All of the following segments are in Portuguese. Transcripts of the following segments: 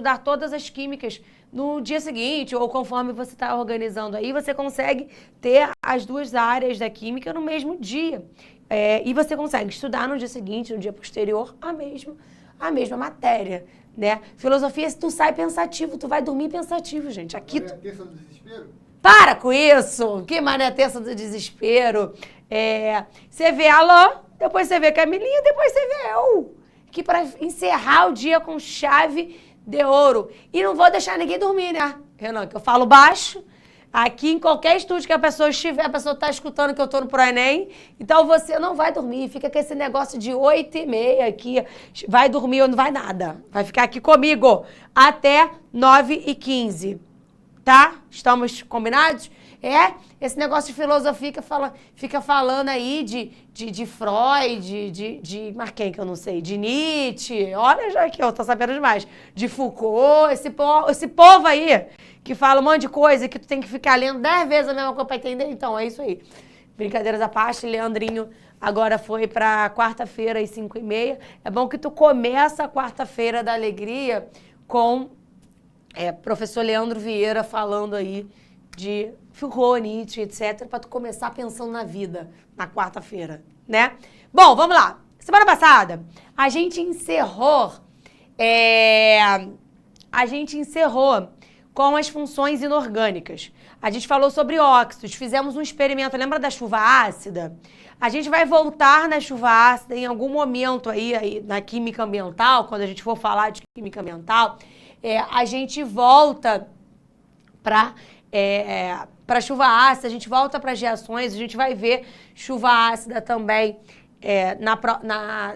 estudar todas as químicas no dia seguinte, ou conforme você está organizando aí, você consegue ter as duas áreas da química no mesmo dia. E você consegue estudar no dia seguinte, no dia posterior, a mesma matéria, né? Filosofia, se tu sai pensativo, tu vai dormir pensativo, gente. Aqui É a terça do desespero? Para com isso! Que mané terça do desespero. Você vê Alô, depois você vê Camilinha, depois você vê eu. Que para encerrar o dia com chave de ouro. E não vou deixar ninguém dormir, né, Renan? Que eu falo baixo. Aqui, em qualquer estúdio que a pessoa estiver, a pessoa está escutando que eu estou no ProEnem. Então, você não vai dormir. Fica com esse negócio de 8h30 aqui. Vai dormir ou não vai nada. Vai ficar aqui comigo até 9h15. Tá? Estamos combinados? Esse negócio de filosofia que fica falando aí de Freud, mas quem que eu não sei? De Nietzsche. Olha já aqui, eu tô sabendo demais. De Foucault, esse povo aí que fala um monte de coisa que tu tem que ficar lendo 10 vezes a mesma coisa pra entender. Então, é isso aí. Brincadeiras à parte, Leandrinho agora foi pra quarta-feira às 5h30. É bom que tu começa a quarta-feira da alegria com professor Leandro Vieira falando aí de Foucault, Nietzsche, etc, para tu começar pensando na vida na quarta-feira, né? Bom, vamos lá. Semana passada a gente encerrou com as funções inorgânicas. A gente falou sobre óxidos, fizemos um experimento, lembra da chuva ácida? A gente vai voltar na chuva ácida em algum momento aí na química ambiental, quando a gente for falar de química ambiental, a gente volta para chuva ácida, a gente volta para as reações, a gente vai ver chuva ácida também,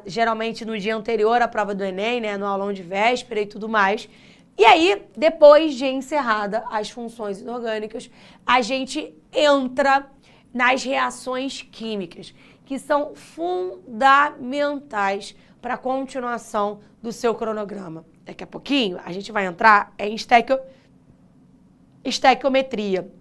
geralmente no dia anterior à prova do Enem, né, no aulão de véspera e tudo mais. E aí, depois de encerrada as funções inorgânicas, a gente entra nas reações químicas, que são fundamentais para a continuação do seu cronograma. Daqui a pouquinho, a gente vai entrar em estequiometria.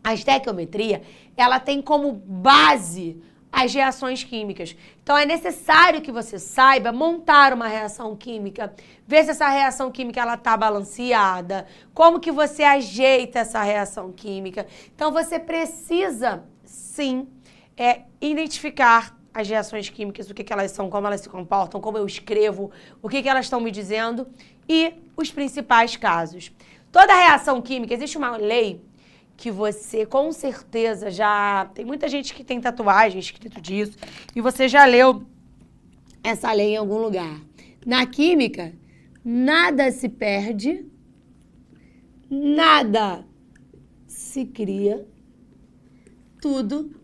A estequiometria, ela tem como base as reações químicas. Então, é necessário que você saiba montar uma reação química, ver se essa reação química está balanceada, como que você ajeita essa reação química. Então, você precisa, sim, identificar as reações químicas, o que elas são, como elas se comportam, como eu escrevo, o que elas estão me dizendo e os principais casos. Toda reação química, existe uma lei que você, com certeza, já... Tem muita gente que tem tatuagem escrito disso, e você já leu essa lei em algum lugar. Na química, nada se perde, nada se cria, tudo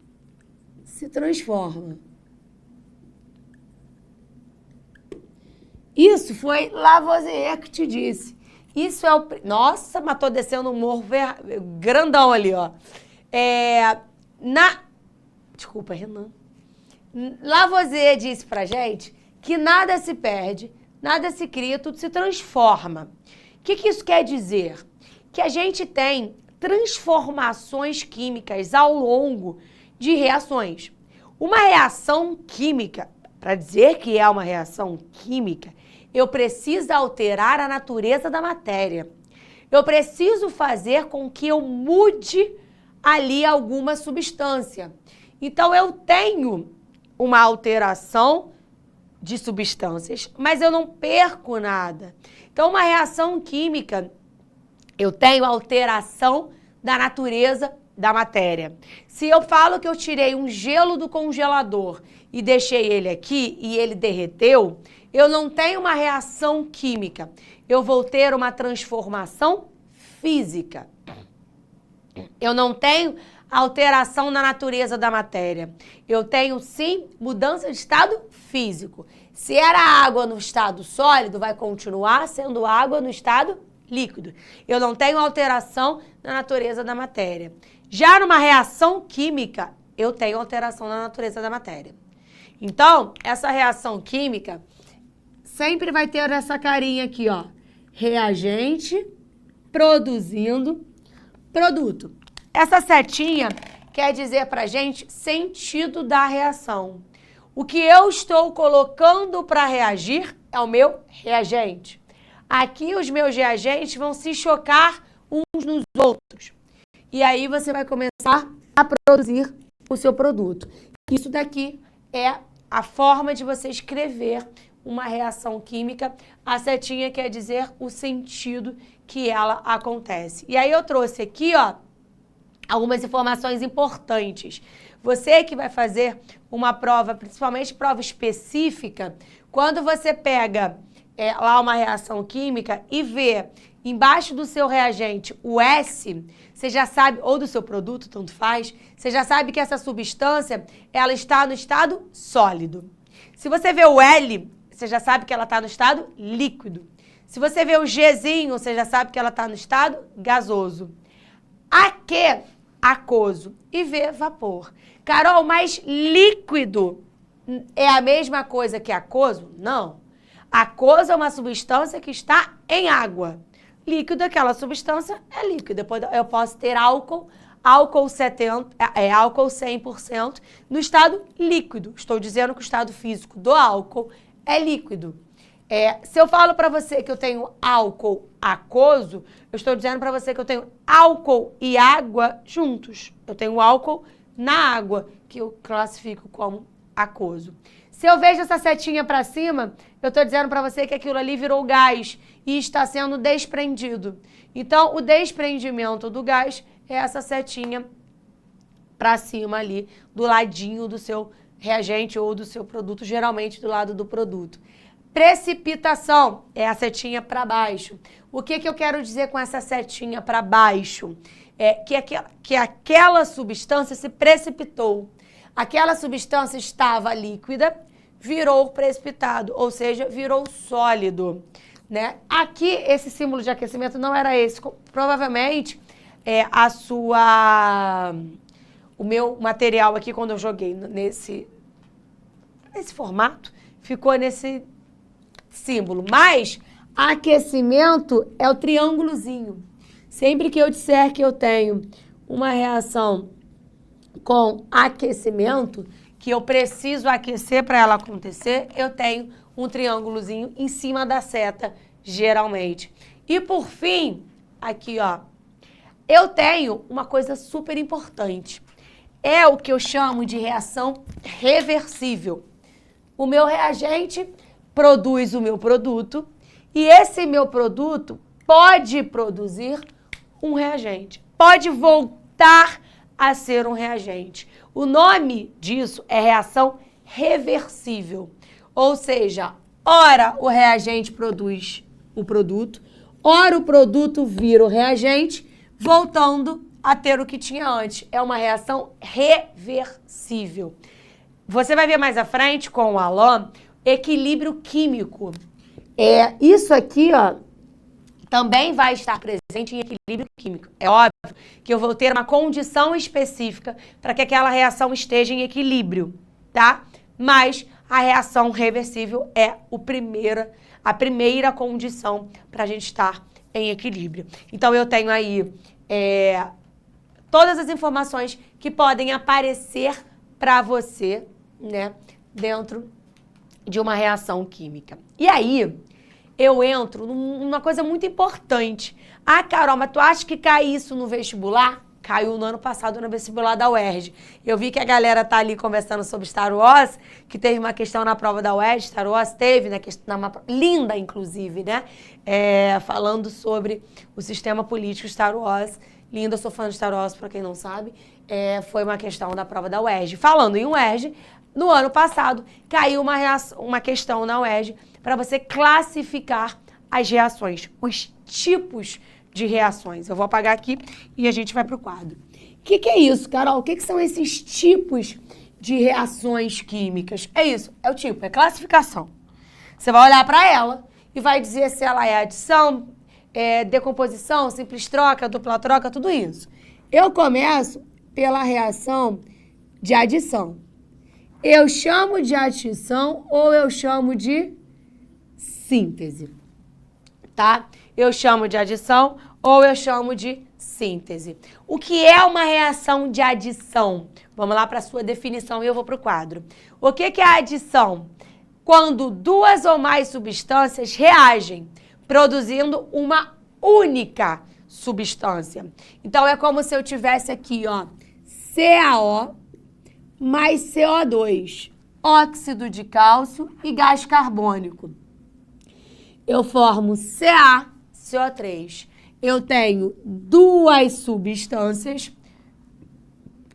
se transforma. Isso foi Lavoisier que te disse. Isso é o... Nossa, mas tô descendo um morro grandão ali, ó. Desculpa, Renan. Lavoisier disse pra gente que nada se perde, nada se cria, tudo se transforma. O que isso quer dizer? Que a gente tem transformações químicas ao longo de reações. Uma reação química, para dizer que é uma reação química, eu preciso alterar a natureza da matéria. Eu preciso fazer com que eu mude ali alguma substância. Então, eu tenho uma alteração de substâncias, mas eu não perco nada. Então, uma reação química, eu tenho alteração da natureza da matéria. Se eu falo que eu tirei um gelo do congelador e deixei ele aqui e ele derreteu, eu não tenho uma reação química. Eu vou ter uma transformação física. Eu não tenho alteração na natureza da matéria. Eu tenho, sim, mudança de estado físico. Se era água no estado sólido, vai continuar sendo água no estado líquido. Eu não tenho alteração na natureza da matéria. Já numa reação química, eu tenho alteração na natureza da matéria. Então, essa reação química sempre vai ter essa carinha aqui, ó. Reagente produzindo produto. Essa setinha quer dizer pra gente sentido da reação. O que eu estou colocando para reagir é o meu reagente. aqui os meus reagentes vão se chocar uns nos outros. E aí você vai começar a produzir o seu produto. Isso daqui é a forma de você escrever uma reação química. A setinha quer dizer o sentido que ela acontece. E aí eu trouxe aqui, ó, algumas informações importantes. Você que vai fazer uma prova, principalmente prova específica, quando você pega lá uma reação química e vê embaixo do seu reagente o S, você já sabe, ou do seu produto, tanto faz, você já sabe que essa substância, ela está no estado sólido. Se você vê o L, você já sabe que ela está no estado líquido. Se você vê o Gzinho, você já sabe que ela está no estado gasoso. Aq, aquoso. E V, vapor. Carol, mas líquido é a mesma coisa que aquoso? Não. Aquoso é uma substância que está em água. Líquido, aquela substância é líquida. Eu posso ter álcool 100% no estado líquido. Estou dizendo que o estado físico do álcool é líquido. Se eu falo para você que eu tenho álcool aquoso, eu estou dizendo para você que eu tenho álcool e água juntos. Eu tenho álcool na água, que eu classifico como aquoso. Se eu vejo essa setinha para cima, eu estou dizendo para você que aquilo ali virou gás e está sendo desprendido. Então, o desprendimento do gás é essa setinha para cima ali, do ladinho do seu reagente ou do seu produto, geralmente do lado do produto. Precipitação é a setinha para baixo. O que eu quero dizer com essa setinha para baixo? Que aquela substância se precipitou. Aquela substância estava líquida, virou precipitado, ou seja, virou sólido, né? Aqui, esse símbolo de aquecimento não era esse. Provavelmente, o meu material aqui, quando eu joguei nesse formato, ficou nesse símbolo. Mas aquecimento é o triângulozinho. Sempre que eu disser que eu tenho uma reação com aquecimento, que eu preciso aquecer para ela acontecer, eu tenho um triângulozinho em cima da seta, geralmente. E por fim, aqui ó, eu tenho uma coisa super importante. É o que eu chamo de reação reversível. O meu reagente produz o meu produto e esse meu produto pode produzir um reagente. Pode voltar a ser um reagente. O nome disso é reação reversível. Ou seja, ora o reagente produz o produto, ora o produto vira o reagente, voltando a ter o que tinha antes. É uma reação reversível. Você vai ver mais à frente com o Alain, equilíbrio químico. Isso aqui, ó, também vai estar presente em equilíbrio químico. É óbvio que eu vou ter uma condição específica para que aquela reação esteja em equilíbrio, tá? Mas a reação reversível é a primeira condição para a gente estar em equilíbrio. Então, eu tenho aí todas as informações que podem aparecer para você, né, dentro de uma reação química. E aí, eu entro numa coisa muito importante. Ah, Carol, mas tu acha que cai isso no vestibular? Caiu no ano passado no vestibular da UERJ. Eu vi que a galera tá ali conversando sobre Star Wars, que teve uma questão na prova da UERJ, Star Wars teve, né, linda inclusive, né, falando sobre o sistema político Star Wars. Linda, eu sou fã de Star Wars, para quem não sabe. Foi uma questão da prova da UERJ. Falando em UERJ, no ano passado, caiu uma questão na UERJ para você classificar as reações, os tipos de reações. Eu vou apagar aqui e a gente vai para o quadro. O que é isso, Carol? O que são esses tipos de reações químicas? É isso, é o tipo, é classificação. Você vai olhar para ela e vai dizer se ela é adição, decomposição, simples troca, dupla troca, tudo isso. Eu começo pela reação de adição. Eu chamo de adição ou eu chamo de síntese, tá? Eu chamo de adição ou eu chamo de síntese. O que é uma reação de adição? Vamos lá para a sua definição e eu vou para o quadro. O que é a adição? Quando duas ou mais substâncias reagem, produzindo uma única substância. Então, é como se eu tivesse aqui, ó, CaO mais CO2, óxido de cálcio e gás carbônico. Eu formo CaCO3. Eu tenho duas substâncias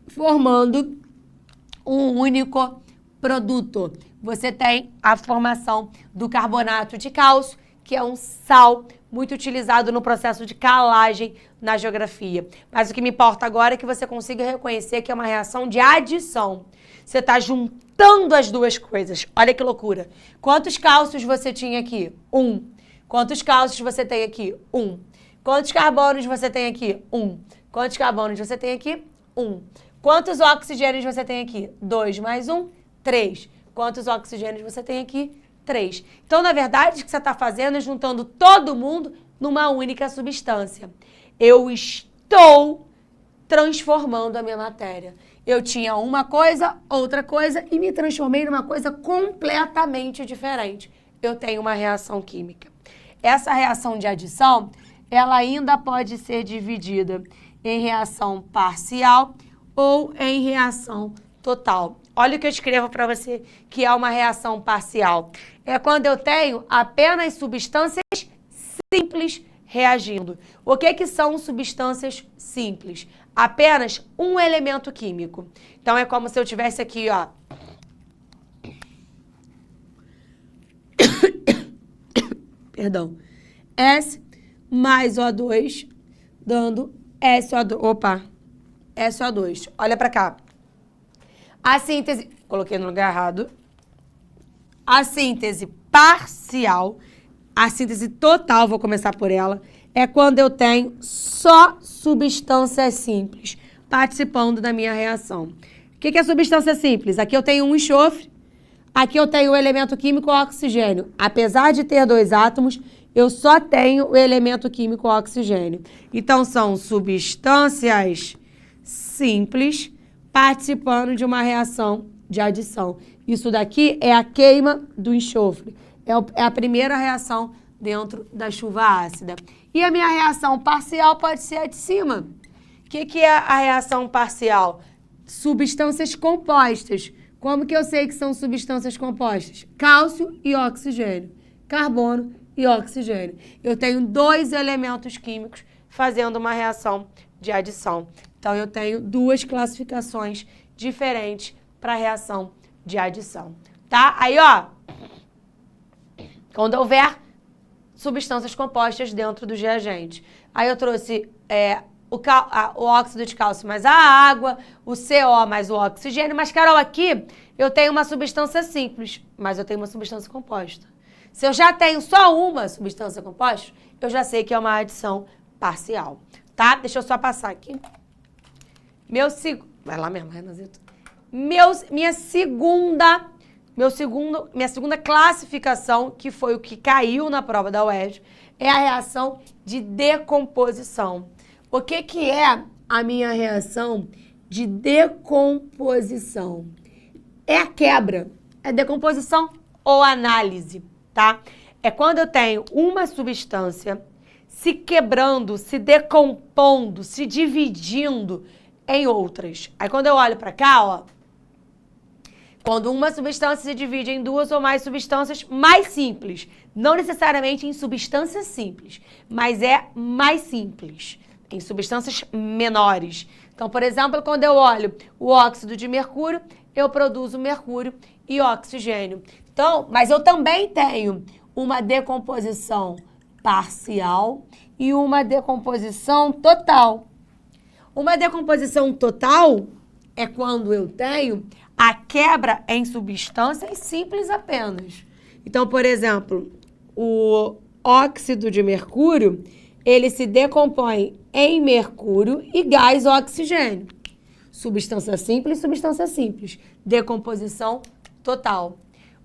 formando um único produto. Você tem a formação do carbonato de cálcio, que é um sal muito utilizado no processo de calagem na geografia. Mas o que me importa agora é que você consiga reconhecer que é uma reação de adição. Você está juntando as duas coisas. Olha que loucura. Quantos cálcios você tinha aqui? 1. Quantos cálcios você tem aqui? 1. Quantos carbonos você tem aqui? 1. Quantos carbonos você tem aqui? 1. Quantos oxigênios você tem aqui? 2 mais 1, 3. Quantos oxigênios você tem aqui? 3. Então, na verdade, o que você está fazendo é juntando todo mundo numa única substância. Eu estou transformando a minha matéria. Eu tinha uma coisa, outra coisa, e me transformei numa coisa completamente diferente. Eu tenho uma reação química. Essa reação de adição, ela ainda pode ser dividida em reação parcial ou em reação total. Olha o que eu escrevo para você que é uma reação parcial. É quando eu tenho apenas substâncias simples reagindo. O que são substâncias simples? Apenas um elemento químico. Então, é como se eu tivesse aqui, ó. Perdão. S mais O2 dando SO2. Opa. SO2. Olha para cá. A síntese, coloquei no lugar errado. A síntese parcial, a síntese total, vou começar por ela, é quando eu tenho só substâncias simples participando da minha reação. O que é substância simples? Aqui eu tenho um enxofre, aqui eu tenho o elemento químico oxigênio. Apesar de ter 2 átomos, eu só tenho o elemento químico oxigênio. Então, são substâncias simples participando de uma reação de adição. Isso daqui é a queima do enxofre. É a primeira reação dentro da chuva ácida. E a minha reação parcial pode ser a de cima. O que é a reação parcial? Substâncias compostas. Como que eu sei que são substâncias compostas? Cálcio e oxigênio. Carbono e oxigênio. Eu tenho 2 elementos químicos fazendo uma reação de adição. Então, eu tenho 2 classificações diferentes para a reação de adição, tá? Aí, ó, quando houver substâncias compostas dentro do reagente. Aí eu trouxe o óxido de cálcio mais a água, o CO mais o oxigênio. Mas, Carol, aqui eu tenho uma substância simples, mas eu tenho uma substância composta. Se eu já tenho só uma substância composta, eu já sei que é uma adição parcial, tá? Deixa eu só passar aqui. Vai lá mesmo, Renazito. Minha segunda classificação, que foi o que caiu na prova da UERJ, é a reação de decomposição. O que é a minha reação de decomposição? É a quebra, é decomposição ou análise, tá? É quando eu tenho uma substância se quebrando, se decompondo, se dividindo em outras. Aí quando eu olho para cá, ó, quando uma substância se divide em 2 ou mais substâncias mais simples, não necessariamente em substâncias simples, mas é mais simples, em substâncias menores. Então, por exemplo, quando eu olho o óxido de mercúrio, eu produzo mercúrio e oxigênio. Então, mas eu também tenho uma decomposição parcial e uma decomposição total. Uma decomposição total é quando eu tenho a quebra em substâncias simples apenas. Então, por exemplo, o óxido de mercúrio, ele se decompõe em mercúrio e gás oxigênio. Substância simples, substância simples. Decomposição total.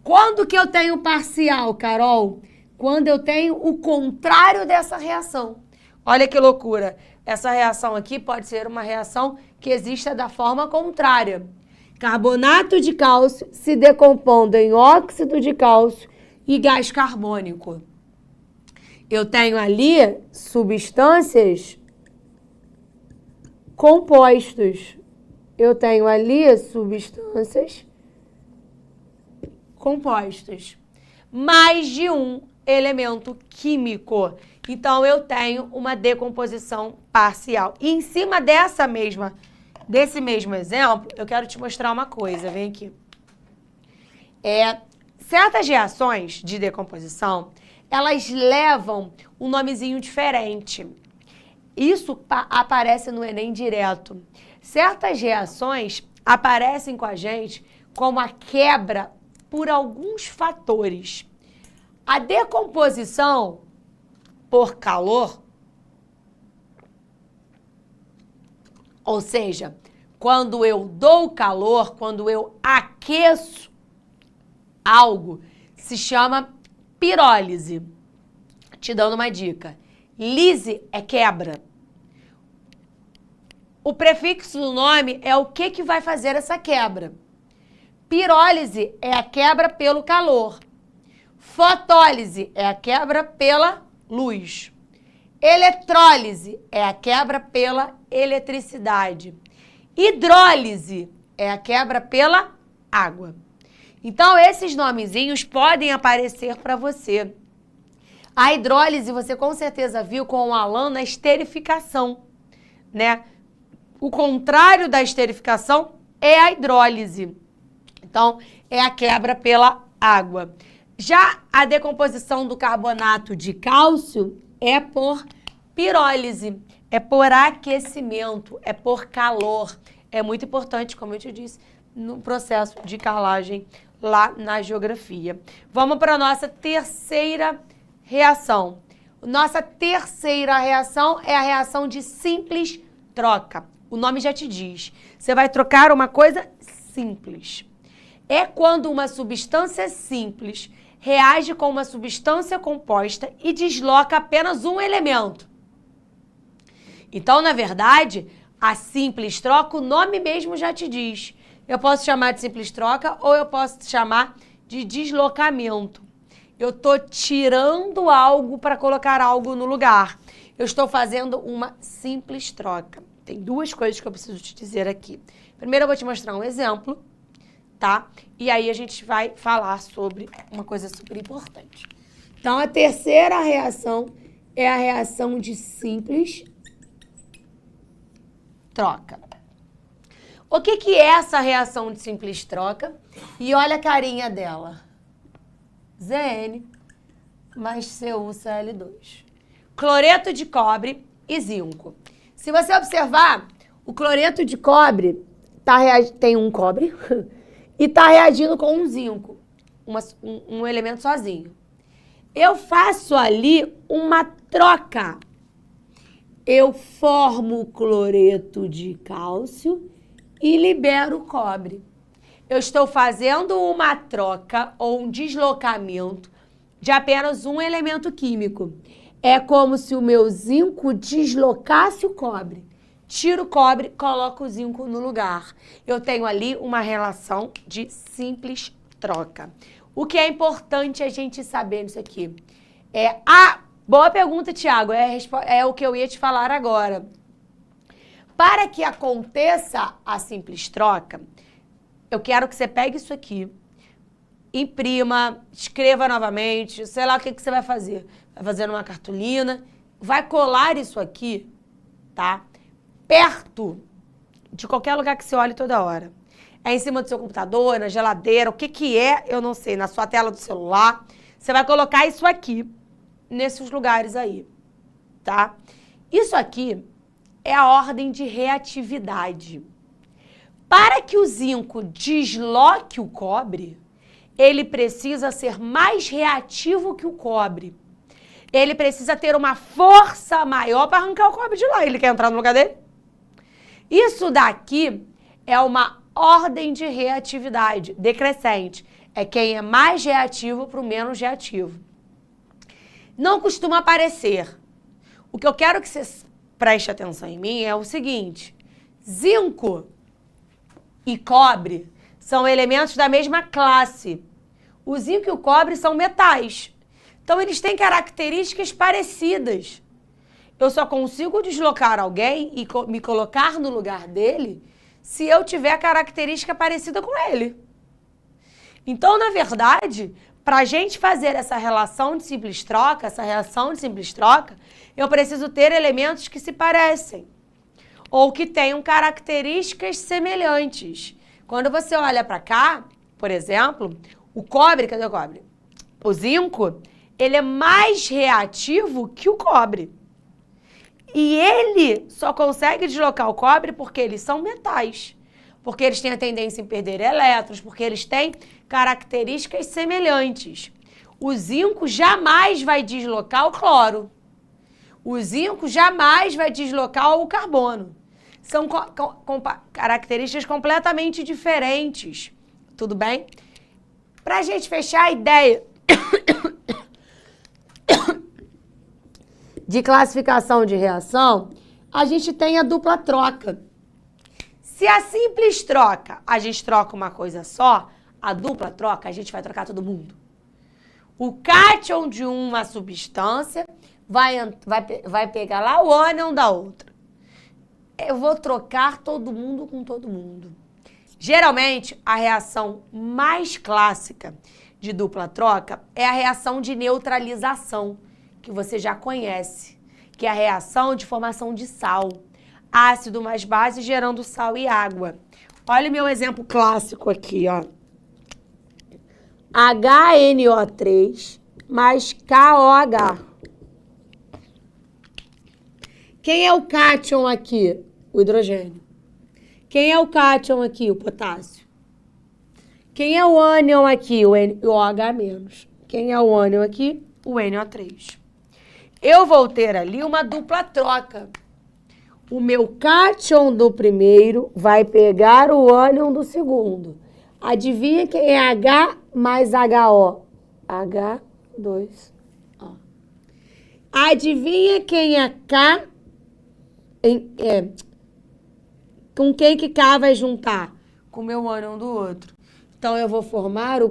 Quando que eu tenho parcial, Carol? Quando eu tenho o contrário dessa reação. Olha que loucura. Essa reação aqui pode ser uma reação que exista da forma contrária. Carbonato de cálcio se decompondo em óxido de cálcio e gás carbônico. Eu tenho ali substâncias compostos. Eu tenho ali substâncias compostos. Mais de um elemento químico. Então, eu tenho uma decomposição parcial. E em cima desse mesmo exemplo, eu quero te mostrar uma coisa. Vem aqui. Certas reações de decomposição, elas levam um nomezinho diferente. Isso aparece no Enem direto. Certas reações aparecem com a gente como a quebra por alguns fatores. A decomposição por calor, ou seja, quando eu dou calor, quando eu aqueço algo, se chama pirólise. Te dando uma dica. Lise é quebra. O prefixo do nome é o que vai fazer essa quebra. Pirólise é a quebra pelo calor. Fotólise é a quebra pela luz. Eletrólise é a quebra pela eletricidade. Hidrólise é a quebra pela água. Então, esses nomezinhos podem aparecer para você. A hidrólise, você com certeza viu com o Alan na esterificação, né? O contrário da esterificação é a hidrólise. Então, é a quebra pela água. Já a decomposição do carbonato de cálcio é por pirólise, é por aquecimento, é por calor. É muito importante, como eu te disse, no processo de calagem lá na geografia. Vamos para a nossa terceira reação. Nossa terceira reação é a reação de simples troca. O nome já te diz. Você vai trocar uma coisa simples. É quando uma substância simples reage com uma substância composta e desloca apenas um elemento. Então, na verdade, a simples troca, o nome mesmo já te diz. Eu posso chamar de simples troca ou eu posso chamar de deslocamento. Eu estou tirando algo para colocar algo no lugar. Eu estou fazendo uma simples troca. Tem duas coisas que eu preciso te dizer aqui. Primeiro, eu vou te mostrar um exemplo, tá? E aí a gente vai falar sobre uma coisa super importante. Então, a terceira reação é a reação de simples troca. O que é essa reação de simples troca? E olha a carinha dela. Zn mais CuCl2. Cloreto de cobre e zinco. Se você observar, o cloreto de cobre tem um cobre e está reagindo com um zinco, um elemento sozinho. Eu faço ali uma troca. Eu formo o cloreto de cálcio e libero o cobre. Eu estou fazendo uma troca ou um deslocamento de apenas um elemento químico. É como se o meu zinco deslocasse o cobre. Tiro o cobre, coloco o zinco no lugar. Eu tenho ali uma relação de simples troca. O que é importante a gente saber nisso aqui? Boa pergunta, Tiago. É o que eu ia te falar agora. Para que aconteça a simples troca, eu quero que você pegue isso aqui, imprima, escreva novamente, sei lá o que você vai fazer. Vai fazer numa cartolina, vai colar isso aqui, tá? Perto de qualquer lugar que você olhe toda hora. É em cima do seu computador, na geladeira, o que é, eu não sei, na sua tela do celular. Você vai colocar isso aqui, nesses lugares aí, tá? Isso aqui é a ordem de reatividade. Para que o zinco desloque o cobre, ele precisa ser mais reativo que o cobre. Ele precisa ter uma força maior para arrancar o cobre de lá. Ele quer entrar no lugar dele? Isso daqui é uma ordem de reatividade decrescente. É quem é mais reativo para o menos reativo. Não costuma aparecer. O que eu quero que você preste atenção em mim é o seguinte. Zinco e cobre são elementos da mesma classe. O zinco e o cobre são metais. Então, eles têm características parecidas. Eu só consigo deslocar alguém e me colocar no lugar dele se eu tiver característica parecida com ele. Então, na verdade, para a gente fazer essa relação de simples troca, eu preciso ter elementos que se parecem ou que tenham características semelhantes. Quando você olha para cá, por exemplo, o cobre, cadê o cobre? O zinco, ele é mais reativo que o cobre. E ele só consegue deslocar o cobre porque eles são metais. Porque eles têm a tendência em perder elétrons, porque eles têm características semelhantes. O zinco jamais vai deslocar o cloro. O zinco jamais vai deslocar o carbono. São características completamente diferentes. Tudo bem? Para a gente fechar a ideia de classificação de reação, a gente tem a dupla troca. Se a simples troca, a gente troca uma coisa só, a dupla troca, a gente vai trocar todo mundo. O cátion de uma substância vai pegar lá o ânion da outra. Eu vou trocar todo mundo com todo mundo. Geralmente, a reação mais clássica de dupla troca é a reação de neutralização, que você já conhece, que é a reação de formação de sal. Ácido mais base gerando sal e água. Olha o meu exemplo clássico aqui, ó. HNO3 mais KOH. Quem é o cátion aqui? O hidrogênio. Quem é o cátion aqui? O potássio. Quem é o ânion aqui? O OH-. Quem é o ânion aqui? O NO3. Eu vou ter ali uma dupla troca. O meu cátion do primeiro vai pegar o ânion do segundo. Adivinha quem é H mais HO? H2O. Adivinha quem é K? Com quem que K vai juntar? Com o meu ânion do outro. Então, eu vou formar o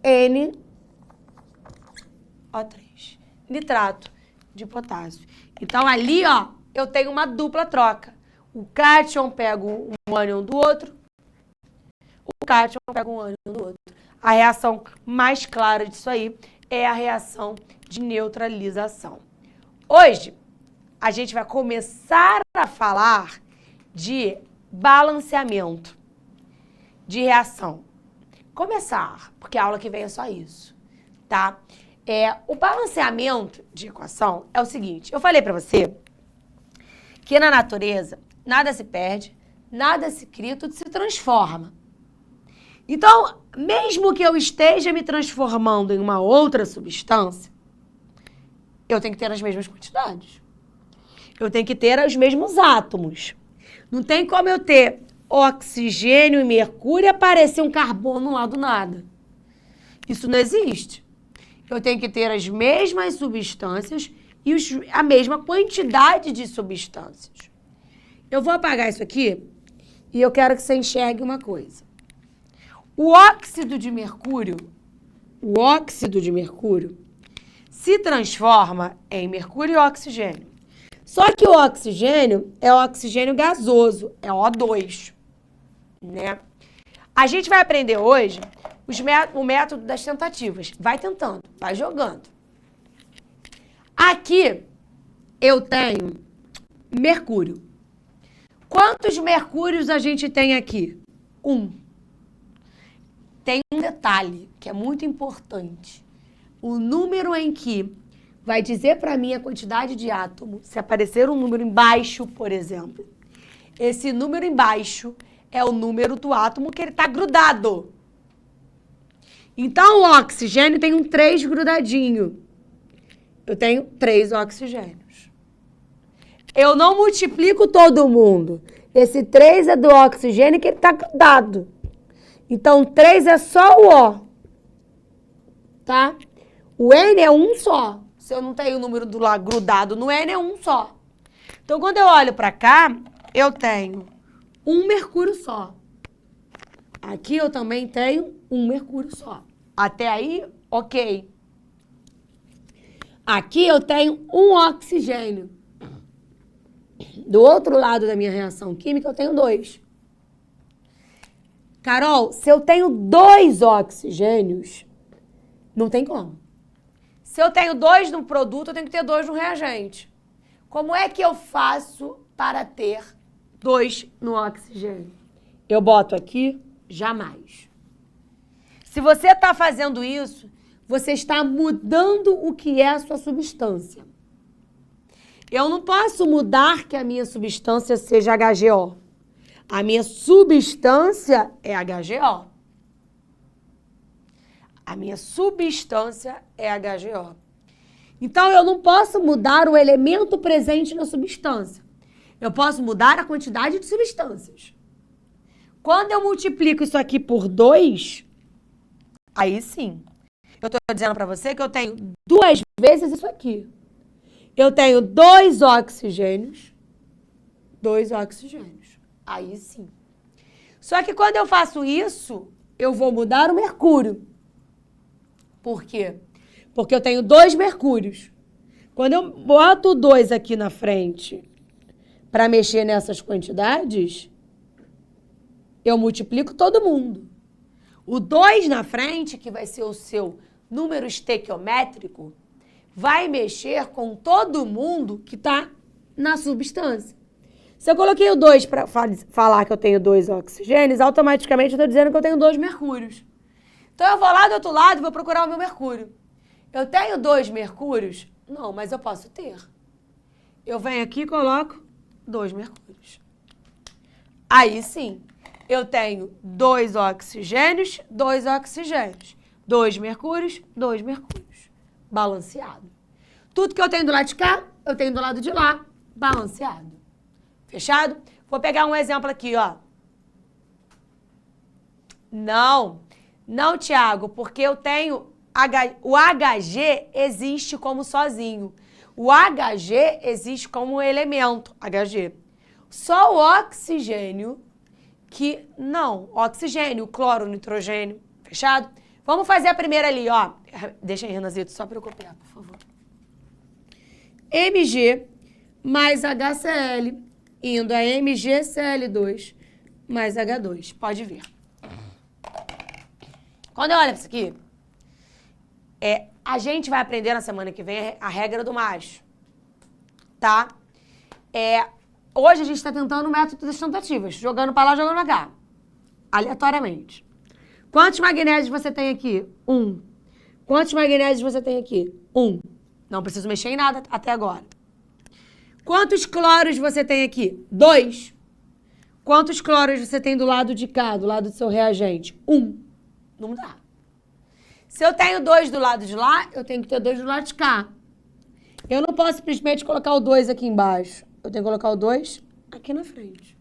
KNO3. Nitrato de potássio. Então, ali, ó, eu tenho uma dupla troca. O cátion pega um ânion do outro, o cátion pega um ânion do outro. A reação mais clara disso aí é a reação de neutralização. Hoje, a gente vai começar a falar de balanceamento de reação. Começar, porque a aula que vem é só isso, tá? O balanceamento de equação é o seguinte. Eu falei para você que na natureza nada se perde, nada se cria, tudo se transforma. Então, mesmo que eu esteja me transformando em uma outra substância, eu tenho que ter as mesmas quantidades. Eu tenho que ter os mesmos átomos. Não tem como eu ter oxigênio e mercúrio e aparecer um carbono lá do nada. Isso não existe. Eu tenho que ter as mesmas substâncias e a mesma quantidade de substâncias. Eu vou apagar isso aqui e eu quero que você enxergue uma coisa. O óxido de mercúrio se transforma em mercúrio e oxigênio. Só que o oxigênio é o oxigênio gasoso, é O2, né? A gente vai aprender hoje o método das tentativas. Vai tentando, vai jogando. Aqui eu tenho mercúrio. Quantos mercúrios a gente tem aqui? 1. Tem um detalhe que é muito importante. O número em que vai dizer para mim a quantidade de átomo, se aparecer um número embaixo, por exemplo, esse número embaixo é o número do átomo que ele está grudado. Então, o oxigênio tem um 3 grudadinho. Eu tenho 3 oxigênios. Eu não multiplico todo mundo. Esse 3 é do oxigênio que ele está grudado. Então, 3 é só o O. Tá? O N é um só. Se eu não tenho o número do lá grudado no N, é um só. Então, quando eu olho para cá, eu tenho um mercúrio só. Aqui eu também tenho um mercúrio só. Até aí, Ok. Aqui eu tenho um oxigênio. Do outro lado da minha reação química, eu tenho 2. Carol, se eu tenho 2 oxigênios, não tem como. Se eu tenho 2 no produto, eu tenho que ter 2 no reagente. Como é que eu faço para ter 2 no oxigênio? Eu boto aqui, jamais. Se você está fazendo isso, você está mudando o que é a sua substância. Eu não posso mudar que a minha substância seja HGO. A minha substância é HGO. A minha substância é HGO. Então, eu não posso mudar o elemento presente na substância. Eu posso mudar a quantidade de substâncias. Quando eu multiplico isso aqui por 2, aí sim. Eu estou dizendo para você que eu tenho 2 vezes isso aqui. Eu tenho 2 oxigênios. 2 oxigênios. Aí sim. Só que quando eu faço isso, eu vou mudar o mercúrio. Por quê? Porque eu tenho 2 mercúrios. Quando eu boto 2 aqui na frente para mexer nessas quantidades, eu multiplico todo mundo. O 2 na frente, que vai ser o seu número estequiométrico, vai mexer com todo mundo que está na substância. Se eu coloquei o 2 para falar que eu tenho 2 oxigênios, automaticamente eu estou dizendo que eu tenho 2 mercúrios. Então eu vou lá do outro lado e vou procurar o meu mercúrio. Eu tenho 2 mercúrios? Não, mas eu posso ter. Eu venho aqui e coloco 2 mercúrios. Aí sim, eu tenho 2 oxigênios, 2 oxigênios. 2 mercúrios, 2 mercúrios. Balanceado. Tudo que eu tenho do lado de cá, eu tenho do lado de lá. Balanceado. Fechado? Vou pegar um exemplo aqui, ó. Não, Tiago, porque eu tenho... O HG existe como sozinho. O HG existe como um elemento, HG. Só o oxigênio que... Não, oxigênio, cloro, nitrogênio. Fechado? Vamos fazer a primeira ali, ó. Deixa aí, Renazito, só para eu copiar, por favor. Mg mais HCl, indo a MgCl2 mais H2. Pode ver. Quando eu olho para isso aqui, a gente vai aprender na semana que vem a regra do macho. Tá? Hoje a gente está tentando o método das tentativas, jogando para lá, jogando para cá. Aleatoriamente. Quantos magnésios você tem aqui? 1. Quantos magnésios você tem aqui? 1. Não preciso mexer em nada até agora. Quantos cloros você tem aqui? 2. Quantos cloros você tem do lado de cá, do lado do seu reagente? 1. Não dá. Se eu tenho 2 do lado de lá, eu tenho que ter 2 do lado de cá. Eu não posso simplesmente colocar o 2 aqui embaixo. Eu tenho que colocar o 2 aqui na frente.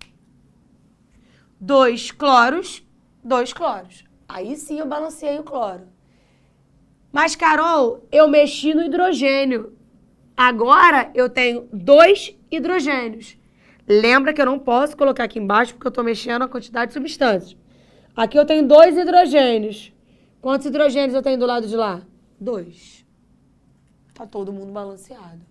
2 cloros, 2 cloros. Aí sim eu balanceei o cloro. Mas, Carol, eu mexi no hidrogênio. Agora eu tenho 2 hidrogênios. Lembra que eu não posso colocar aqui embaixo porque eu estou mexendo a quantidade de substâncias. Aqui eu tenho 2 hidrogênios. Quantos hidrogênios eu tenho do lado de lá? 2. Tá todo mundo balanceado.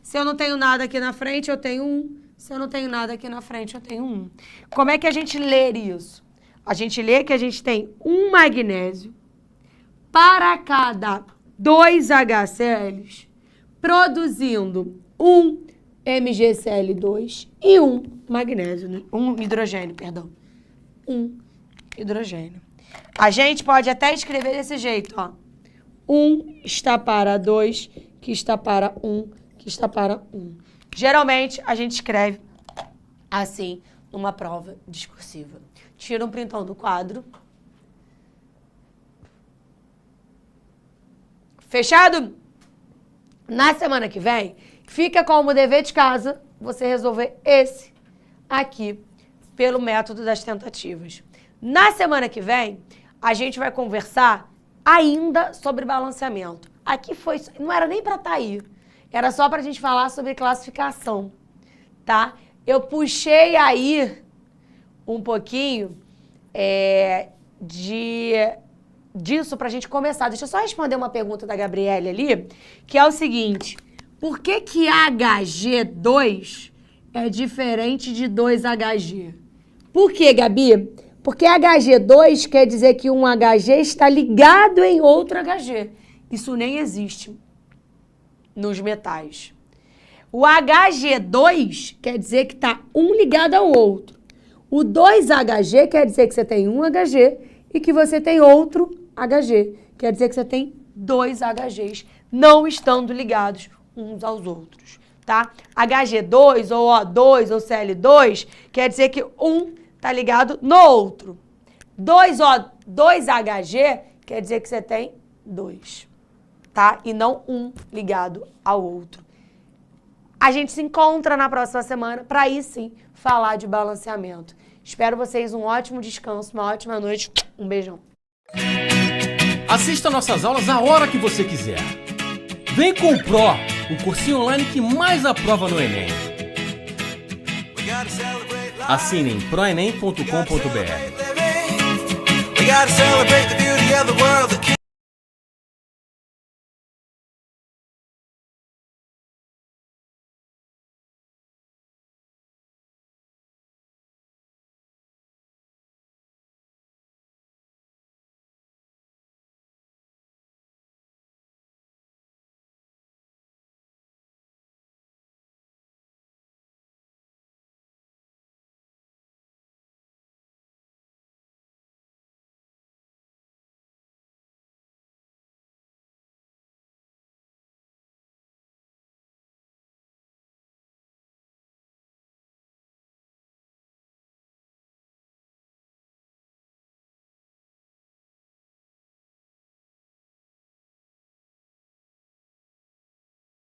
Se eu não tenho nada aqui na frente, eu tenho 1. Se eu não tenho nada aqui na frente, eu tenho 1. Como é que a gente lê isso? A gente lê que a gente tem um magnésio para cada 2 HCl, produzindo um MgCl2 e um magnésio, um hidrogênio, perdão. Um hidrogênio. A gente pode até escrever desse jeito, ó. 1 está para 2, que está para 1, que está para 1. Geralmente, a gente escreve assim numa prova discursiva. Tira um printão do quadro. Fechado? Na semana que vem, fica como dever de casa você resolver esse aqui pelo método das tentativas. Na semana que vem, a gente vai conversar ainda sobre balanceamento. Aqui não era nem para estar aí, era só para a gente falar sobre classificação, tá? Eu puxei aí um pouquinho de disso pra gente começar. Deixa eu só responder uma pergunta da Gabriele ali, que é o seguinte: por que que HG2 é diferente de 2HG? Por que, Gabi? Porque HG2 quer dizer que um HG está ligado em outro HG. Isso nem existe nos metais. O HG2 quer dizer que está um ligado ao outro. O 2HG quer dizer que você tem um HG e que você tem outro HG. Quer dizer que você tem dois HGs não estando ligados uns aos outros, tá? HG2 ou O2 ou Cl2 quer dizer que um tá ligado no outro. 2HG quer dizer que você tem dois, tá? E não um ligado ao outro. A gente se encontra na próxima semana para aí sim falar de balanceamento. Espero vocês um ótimo descanso, uma ótima noite. Um beijão. Assista nossas aulas a hora que você quiser. Vem com o Pro, o cursinho online que mais aprova no Enem. Assine em proenem.com.br.